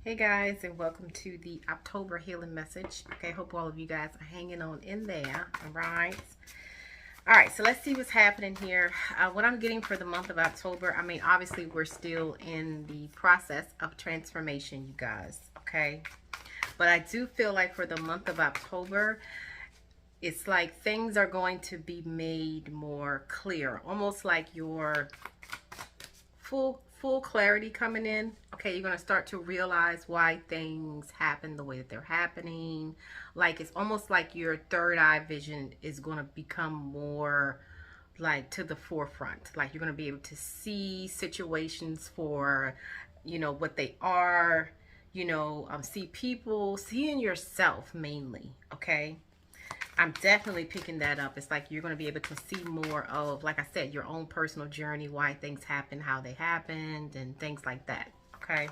Hey guys, and welcome to the October healing message. Okay, hope all of you guys are hanging on in there. All right, so let's see what's happening here. What I'm getting for the month of October, I mean, obviously we're still in the process of transformation, you guys. Okay, but I do feel like for the month of October, it's like things are going to be made more clear, almost like your full clarity coming in. Okay, you're going to start to realize why things happen the way that they're happening. Like it's almost like your third eye vision is going to become more like to the forefront. Like you're going to be able to see situations for, you know, what they are, see people, seeing yourself mainly. Okay, I'm definitely picking that up. It's like you're going to be able to see more of, like I said, your own personal journey, why things happen, how they happened, and things like that. Okay.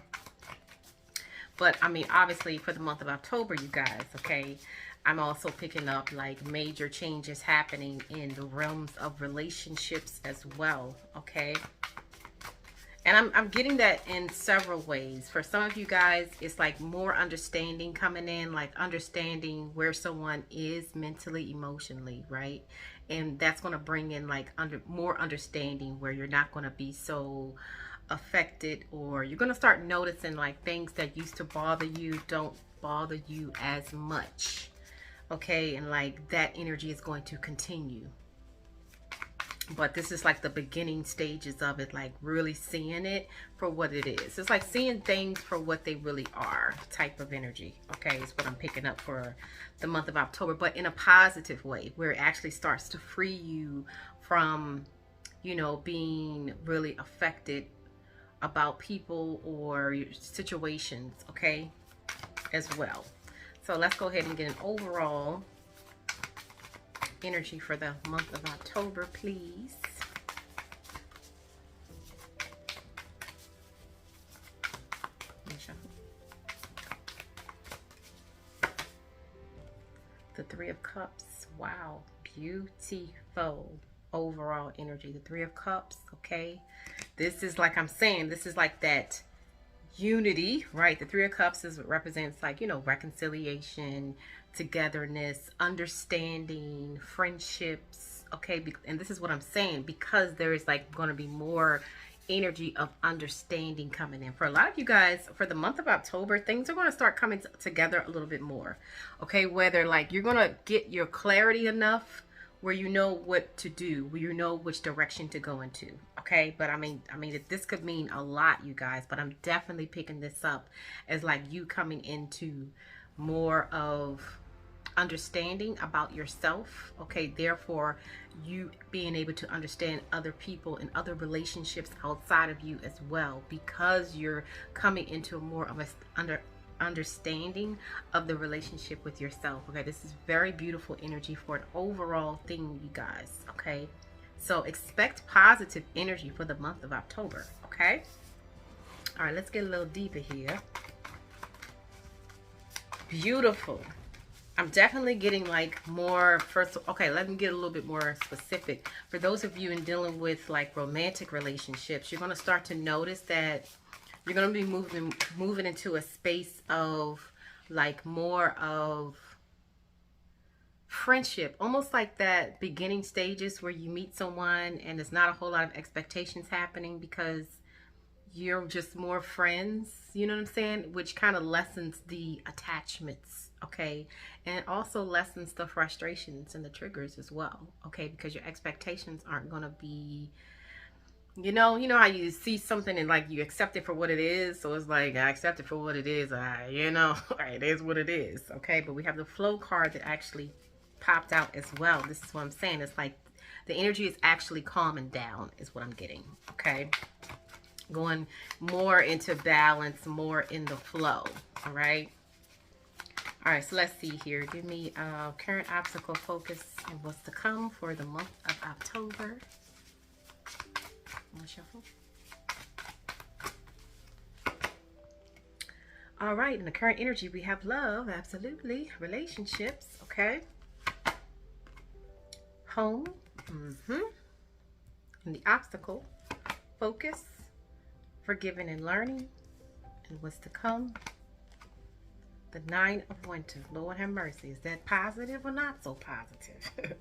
But I mean, obviously for the month of October, you guys, okay, I'm also picking up like major changes happening in the realms of relationships as well. Okay. And I'm getting that in several ways. For some of you guys, it's like more understanding coming in, like understanding where someone is mentally, emotionally, right? And that's going to bring in like more understanding where you're not going to be so affected, or you're going to start noticing like things that used to bother you don't bother you as much. Okay, and like that energy is going to continue. But this is like the beginning stages of it, like really seeing it for what it is. It's like seeing things for what they really are type of energy. Okay, is what I'm picking up for the month of October, but in a positive way where it actually starts to free you from, being really affected about people or situations, okay, as well. So let's go ahead and get an overall energy for the month of October, please. The Three of Cups. Wow, beautiful overall energy. The Three of Cups. Okay, this is like I'm saying, this is like that unity, right? The Three of Cups represents like, reconciliation, togetherness, understanding, friendships. Okay, and this is what I'm saying, because there is like going to be more energy of understanding coming in for a lot of you guys. For the month of October, things are going to start coming together a little bit more. Okay, whether like you're going to get your clarity enough where you know what to do, where you know which direction to go into. Okay, but I mean, this could mean a lot, you guys, but I'm definitely picking this up as like you coming into more of understanding about yourself. Okay, therefore you being able to understand other people and other relationships outside of you as well, because you're coming into more of a understanding of the relationship with yourself. Okay, this is very beautiful energy for an overall thing, you guys. Okay, so expect positive energy for the month of October. Okay, all right, let's get a little deeper here. Beautiful. I'm definitely getting like more first. Okay, let me get a little bit more specific. For those of you in dealing with like romantic relationships, you're going to start to notice that you're going to be moving into a space of like more of friendship, almost like that beginning stages where you meet someone and there's not a whole lot of expectations happening because you're just more friends, you know what I'm saying? Which kind of lessens the attachments, okay? And it also lessens the frustrations and the triggers as well, okay? Because your expectations aren't going to be, you know how you see something and like you accept it for what it is. So it's like, I accept it for what it is. It is what it is, okay? But we have the flow card that actually popped out as well. This is what I'm saying. It's like the energy is actually calming down is what I'm getting, okay? Going more into balance, more in the flow. All right, so let's see here. Give me current obstacle, focus, and what's to come for the month of October. Shuffle. All right, in the current energy we have love, absolutely, relationships, okay, home, and the obstacle, focus, forgiving and learning, and what's to come. The Nine of Winter. Lord have mercy. Is that positive or not so positive?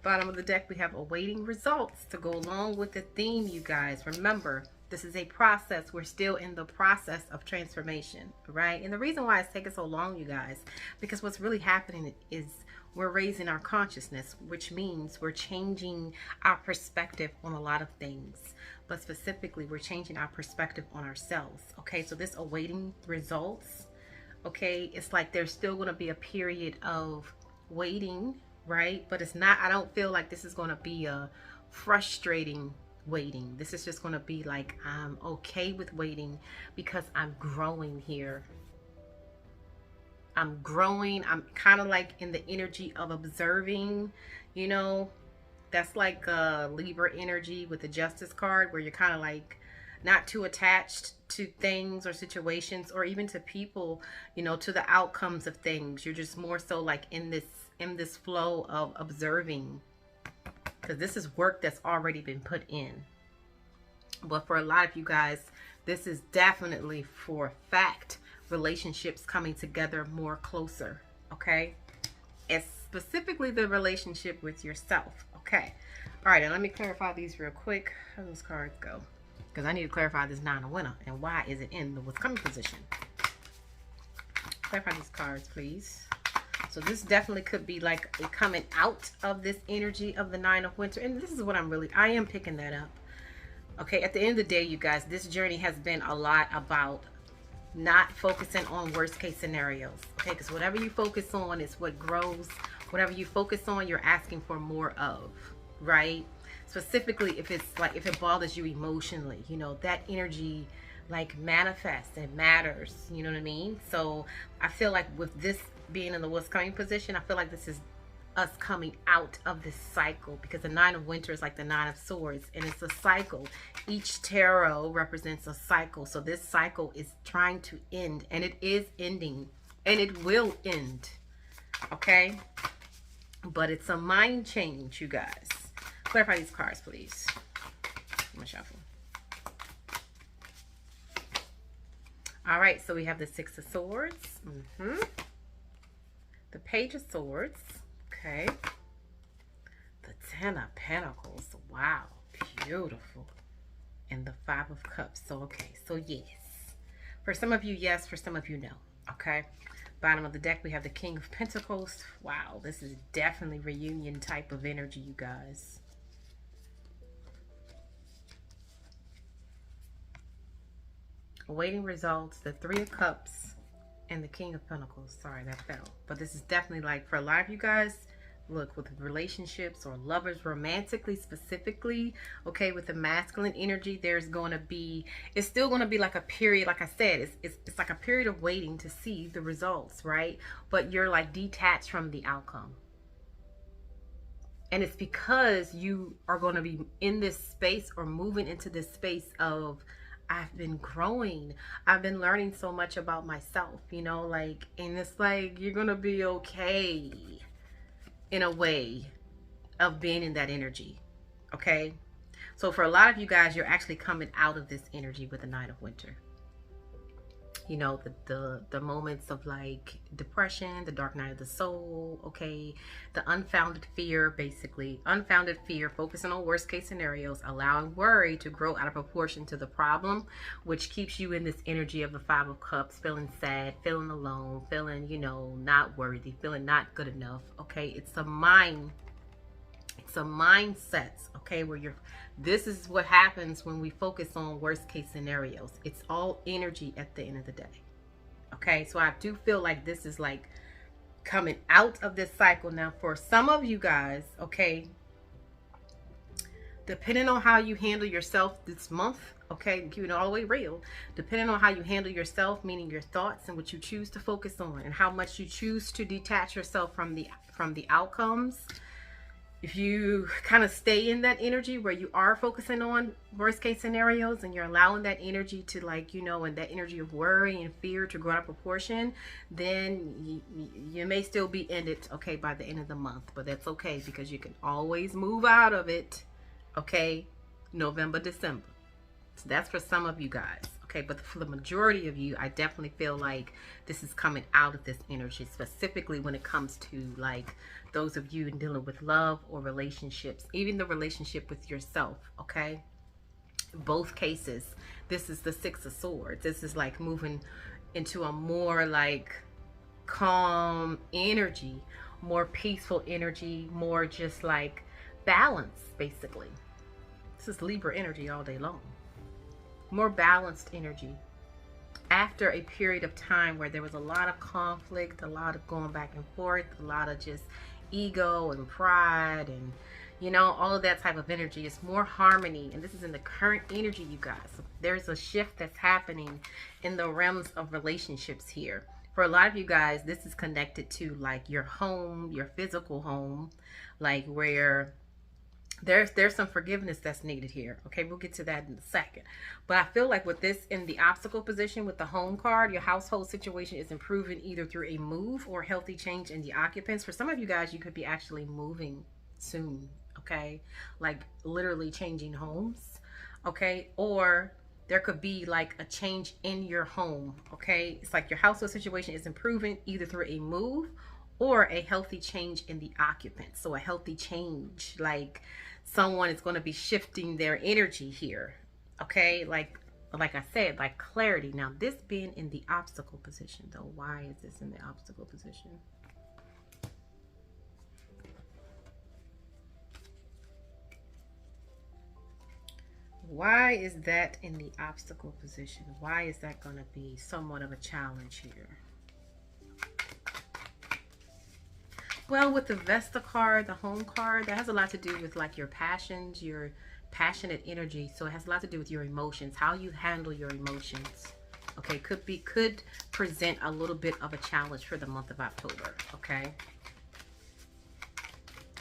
Bottom of the deck, we have awaiting results to go along with the theme, you guys. Remember, this is a process. We're still in the process of transformation, right? And the reason why it's taking so long, you guys, because what's really happening is we're raising our consciousness, which means we're changing our perspective on a lot of things. But specifically, we're changing our perspective on ourselves, okay? So this awaiting results, okay, it's like there's still going to be a period of waiting, right? But it's not, I don't feel like this is going to be a frustrating waiting. This is just going to be like, I'm okay with waiting because I'm growing here. I'm growing. I'm kind of like in the energy of observing, you know. That's like Libra energy with the Justice card, where you're kind of like not too attached to things or situations or even to people, you know, to the outcomes of things. You're just more so like in this flow of observing, because this is work that's already been put in. But for a lot of you guys, this is definitely for a fact relationships coming together more closer, okay? It's specifically the relationship with yourself, okay? All right, and let me clarify these real quick. How do those cards go? Because I need to clarify this Nine of Winter and why is it in the what's coming position. Clarify these cards, please. So this definitely could be like a coming out of this energy of the Nine of Winter. And this is what I am picking that up. Okay, at the end of the day, you guys, this journey has been a lot about not focusing on worst case scenarios. Okay, because whatever you focus on is what grows. Whatever you focus on, you're asking for more of, right? Specifically, if it's like, if it bothers you emotionally, you know, that energy like manifests and matters, you know what I mean? So I feel like with this being in the what's coming position, I feel like this is us coming out of this cycle, because the Nine of Winter is like the Nine of Swords, and it's a cycle. Each tarot represents a cycle. So this cycle is trying to end, and it is ending, and it will end, okay? But it's a mind change, you guys. Clarify these cards, please. I'm gonna shuffle. All right, so we have the Six of Swords, the Page of Swords, okay, the Ten of Pentacles, wow, beautiful, and the Five of Cups. So okay, so yes, for some of you, yes, for some of you, no. Okay, bottom of the deck, we have the King of Pentacles. Wow, this is definitely reunion type of energy, you guys. Awaiting results, the Three of Cups, and the King of Pentacles. Sorry, that fell. But this is definitely like, for a lot of you guys, look, with relationships or lovers, romantically specifically, okay, with the masculine energy, there's going to be, it's still going to be like a period, like I said, it's like a period of waiting to see the results, right? But you're like detached from the outcome. And it's because you are going to be in this space or moving into this space of, I've been growing. I've been learning so much about myself, you know, like, and it's like, you're going to be okay in a way of being in that energy. Okay. So for a lot of you guys, you're actually coming out of this energy with the Nine of Winter. You know, the moments of like depression, the dark night of the soul, okay, the unfounded fear, basically unfounded fear, focusing on worst case scenarios, allowing worry to grow out of proportion to the problem, which keeps you in this energy of the Five of Cups, feeling sad, feeling alone, feeling, you know, not worthy, feeling not good enough. Okay, it's a mindset, okay, where you're, this is what happens when we focus on worst case scenarios. It's all energy at the end of the day. Okay, so I do feel like this is like coming out of this cycle. Now for some of you guys, okay, depending on how you handle yourself this month, okay, keeping it all the way real, depending on how you handle yourself, meaning your thoughts and what you choose to focus on and how much you choose to detach yourself from the outcomes. If you kind of stay in that energy where you are focusing on worst case scenarios and you're allowing that energy to, like, you know, and that energy of worry and fear to grow out of proportion, then you may still be in it, okay, by the end of the month. But that's okay, because you can always move out of it, okay, November, December. So that's for some of you guys. Okay, but for the majority of you, I definitely feel like this is coming out of this energy, specifically when it comes to like those of you dealing with love or relationships, even the relationship with yourself. Okay, both cases, this is the Six of Swords. This is like moving into a more like calm energy, more peaceful energy, more just like balance, basically. This is Libra energy all day long. More balanced energy. After a period of time where there was a lot of conflict, a lot of going back and forth, a lot of just ego and pride and, you know, all of that type of energy. It's more harmony. And this is in the current energy, you guys. So there's a shift that's happening in the realms of relationships here. For a lot of you guys, this is connected to like your home, your physical home, like where there's some forgiveness that's needed here. Okay, we'll get to that in a second. But I feel like with this in the obstacle position with the home card, your household situation is improving either through a move or healthy change in the occupants. For some of you guys, you could be actually moving soon. Okay, like literally changing homes. Okay, or there could be like a change in your home. Okay, it's like your household situation is improving either through a move or a healthy change in the occupants. So a healthy change, like someone is going to be shifting their energy here. Okay, like I said, like clarity. Now this being in the obstacle position though, why is this in the obstacle position? Why is that in the obstacle position? Why is that going to be somewhat of a challenge here? Well, with the Vesta card, the home card, that has a lot to do with like your passions, your passionate energy. So it has a lot to do with your emotions, how you handle your emotions. Okay, could present a little bit of a challenge for the month of October. Okay,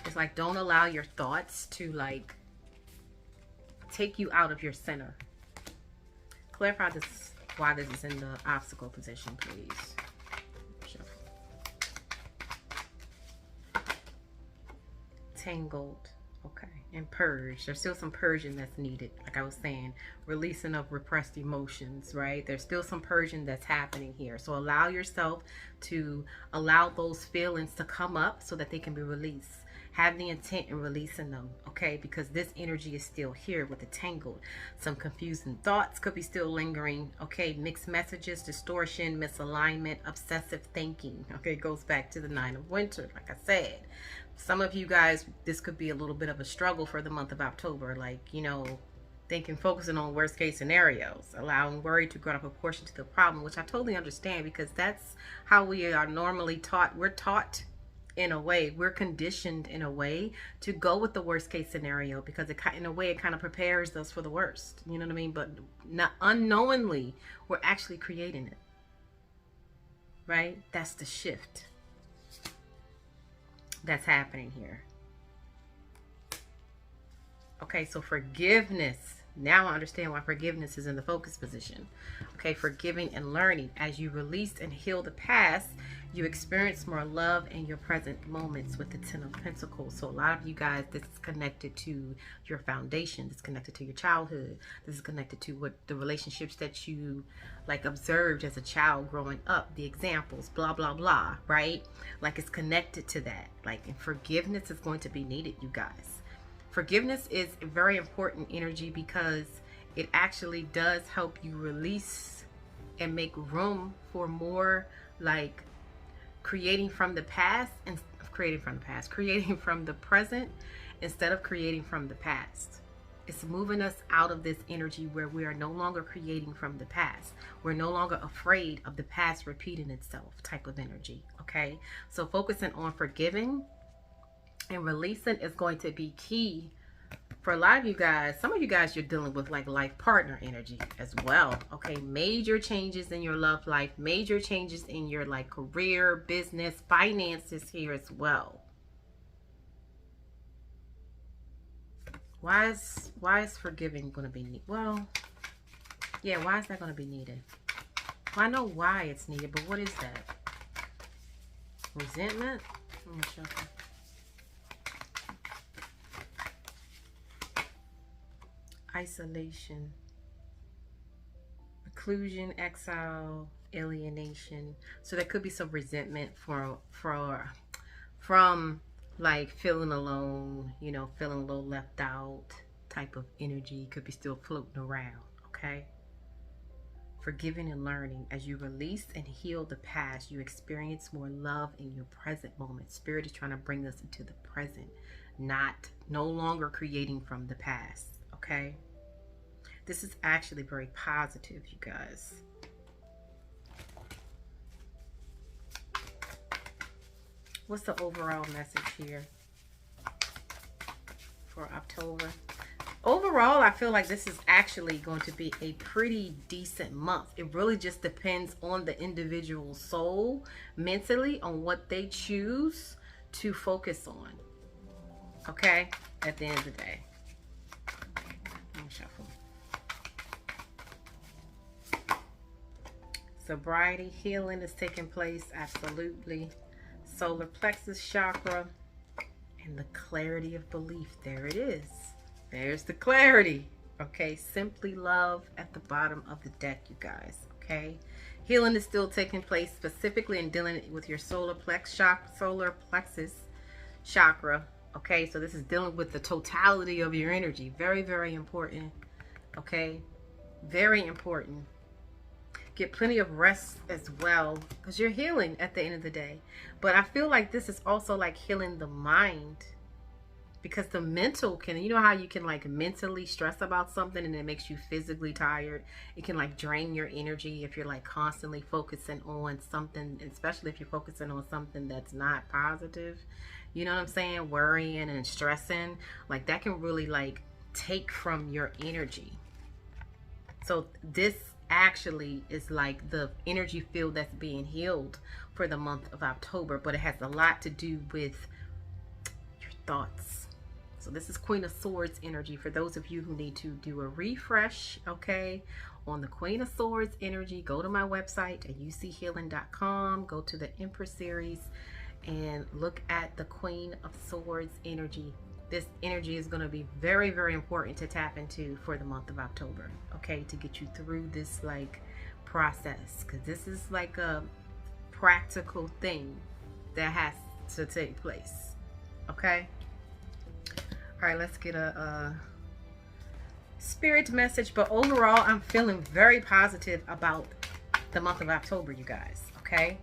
it's like don't allow your thoughts to like take you out of your center. Clarify this, why this is in the obstacle position, please. Tangled. Okay, and purge. There's still some purging that's needed. Like I was saying, releasing of repressed emotions, right? There's still some purging that's happening here. So allow yourself to allow those feelings to come up so that they can be released. Have the intent in releasing them, okay? Because this energy is still here with the tangled. Some confusing thoughts could be still lingering, okay? Mixed messages, distortion, misalignment, obsessive thinking, okay? It goes back to the Nine of Winter, like I said. Some of you guys, this could be a little bit of a struggle for the month of October, like, you know, focusing on worst case scenarios, allowing worry to grow in proportion to the problem, which I totally understand because that's how we are normally taught. We're taught in a way, we're conditioned in a way to go with the worst case scenario because it, in a way, it kind of prepares us for the worst. You know what I mean? But not unknowingly, we're actually creating it, right? That's the shift that's happening here. Okay, so forgiveness. Now I understand why forgiveness is in the focus position. Okay, forgiving and learning. As you release and heal the past, you experience more love in your present moments with the Ten of Pentacles. So a lot of you guys, this is connected to your foundation. This is connected to your childhood. This is connected to what the relationships that you like observed as a child growing up, the examples, blah, blah, blah, right? Like it's connected to that. Like, and forgiveness is going to be needed, you guys. Forgiveness is a very important energy because it actually does help you release and make room for more like creating from the past and creating from the present instead of creating from the past. It's moving us out of this energy where we are no longer creating from the past. We're no longer afraid of the past repeating itself type of energy. Okay, so focusing on forgiving and releasing is going to be key for a lot of you guys. Some of you guys, you're dealing with like life partner energy as well. Okay, major changes in your love life, major changes in your like career, business, finances here as well. Why is forgiving going to be needed? Well, yeah, why is that going to be needed? Well, I know why it's needed, but what is that? Resentment? Let me show you. Isolation. exclusion, exile, alienation. So there could be some resentment from like feeling alone, you know, feeling a little left out type of energy could be still floating around, okay? Forgiving and learning. As you release and heal the past, you experience more love in your present moment. Spirit is trying to bring us into the present, no longer creating from the past, okay? This is actually very positive, you guys. What's the overall message here for October? Overall, I feel like this is actually going to be a pretty decent month. It really just depends on the individual soul mentally on what they choose to focus on. Okay? At the end of the day. Let me shuffle. Sobriety, healing is taking place. Absolutely. Solar plexus chakra. And the clarity of belief. There it is. There's the clarity. Okay, simply love at the bottom of the deck, you guys. Okay, healing is still taking place, specifically in dealing with your solar plexus chakra. Okay, so this is dealing with the totality of your energy. Very, very important. Okay, very important. Get plenty of rest as well, because you're healing at the end of the day. But I feel like this is also like healing the mind. Because the mental can, you know how you can like mentally stress about something and it makes you physically tired? It can like drain your energy if you're like constantly focusing on something, especially if you're focusing on something that's not positive. You know what I'm saying? Worrying and stressing. Like that can really like take from your energy. So this actually is like the energy field that's being healed for the month of October. But it has a lot to do with your thoughts. So this is Queen of Swords energy for those of you who need to do a refresh, okay, on the Queen of Swords energy. Go to my website at uchealing.com. Go to the Empress Series and look at the Queen of Swords energy. This energy is going to be very, very important to tap into for the month of October, okay, to get you through this like process, because this is like a practical thing that has to take place, okay? All right, let's get a spirit message. But overall, I'm feeling very positive about the month of October, you guys. Okay,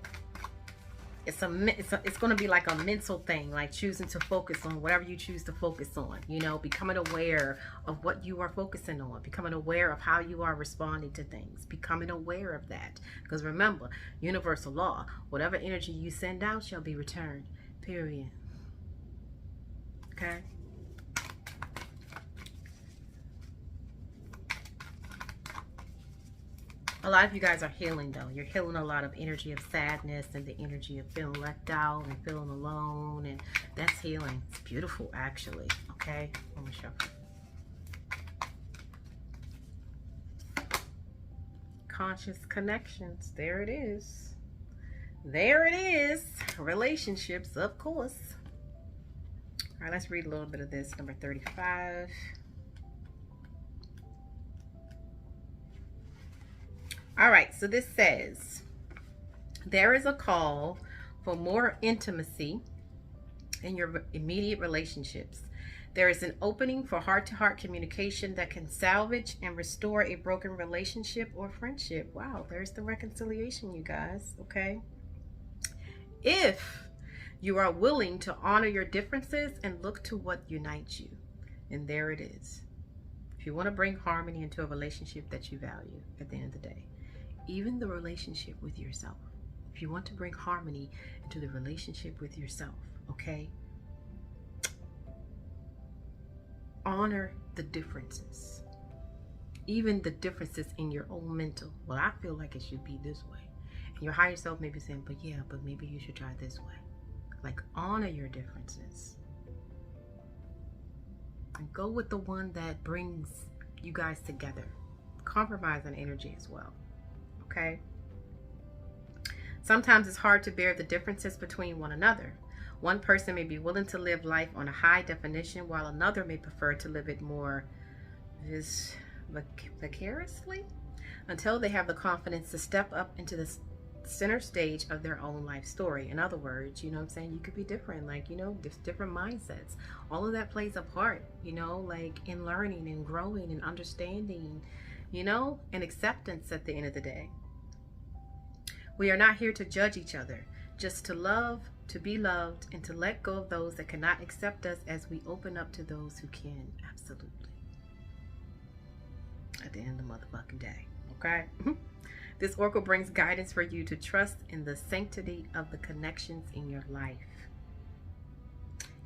it's going to be like a mental thing, like choosing to focus on whatever you choose to focus on. You know, becoming aware of what you are focusing on, becoming aware of how you are responding to things, becoming aware of that. Because remember, universal law: whatever energy you send out shall be returned. Period. Okay. A lot of you guys are healing though. You're healing a lot of energy of sadness and the energy of feeling left out and feeling alone, and that's healing. It's beautiful actually. Okay, let me show you. Conscious connections. There it is. There it is. Relationships, of course. All right, let's read a little bit of this. Number 35. All right, so this says, there is a call for more intimacy in your immediate relationships. There is an opening for heart-to-heart communication that can salvage and restore a broken relationship or friendship. Wow, there's the reconciliation, you guys, okay? If you are willing to honor your differences and look to what unites you. And there it is. If you want to bring harmony into a relationship that you value at the end of the day. Even the relationship with yourself. If you want to bring harmony into the relationship with yourself, okay? Honor the differences. Even the differences in your own mental. Well, I feel like it should be this way. And your higher self may be saying, but yeah, but maybe you should try this way. Like, honor your differences. And go with the one that brings you guys together. Compromise on energy as well. Okay? Sometimes it's hard to bear the differences between one another. One person may be willing to live life on a high definition, while another may prefer to live it more vicariously. until they have the confidence to step up into the center stage of their own life story. In other words, you know what I'm saying, you could be different, like, you know, different mindsets. All of that plays a part, you know, like in learning and growing and understanding, you know, and acceptance at the end of the day. We are not here to judge each other, just to love, to be loved, and to let go of those that cannot accept us as we open up to those who can. Absolutely. At the end of the motherfucking day, okay? This oracle brings guidance for you to trust in the sanctity of the connections in your life.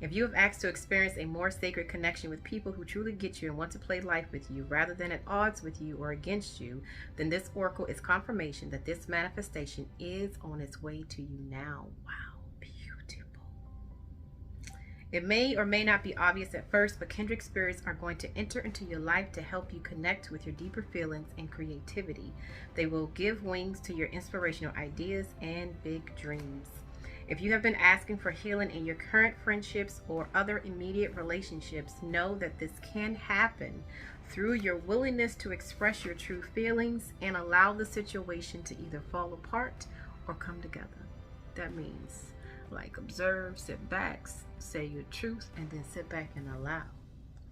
If you have asked to experience a more sacred connection with people who truly get you and want to play life with you rather than at odds with you or against you, then this oracle is confirmation that this manifestation is on its way to you now. Wow, beautiful. It may or may not be obvious at first, but kindred spirits are going to enter into your life to help you connect with your deeper feelings and creativity. They will give wings to your inspirational ideas and big dreams. If you have been asking for healing in your current friendships or other immediate relationships, know that this can happen through your willingness to express your true feelings and allow the situation to either fall apart or come together. That means, like, observe, sit back, say your truth, and then sit back and allow.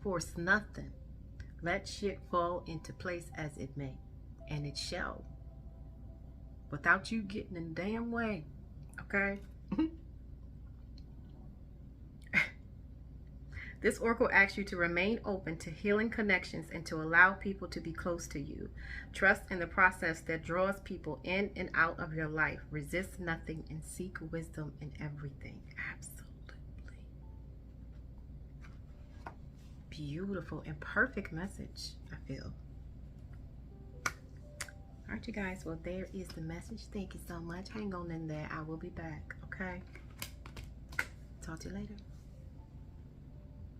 Force nothing. Let shit fall into place as it may, and it shall, without you getting in the damn way. Okay? This oracle asks you to remain open to healing connections and to allow people to be close to you. Trust in the process that draws people in and out of your life. Resist nothing and seek wisdom in everything. Absolutely. Beautiful and perfect message, I feel. All right, you guys. Well, there is the message. Thank you so much. Hang on in there. I will be back. Okay? Talk to you later.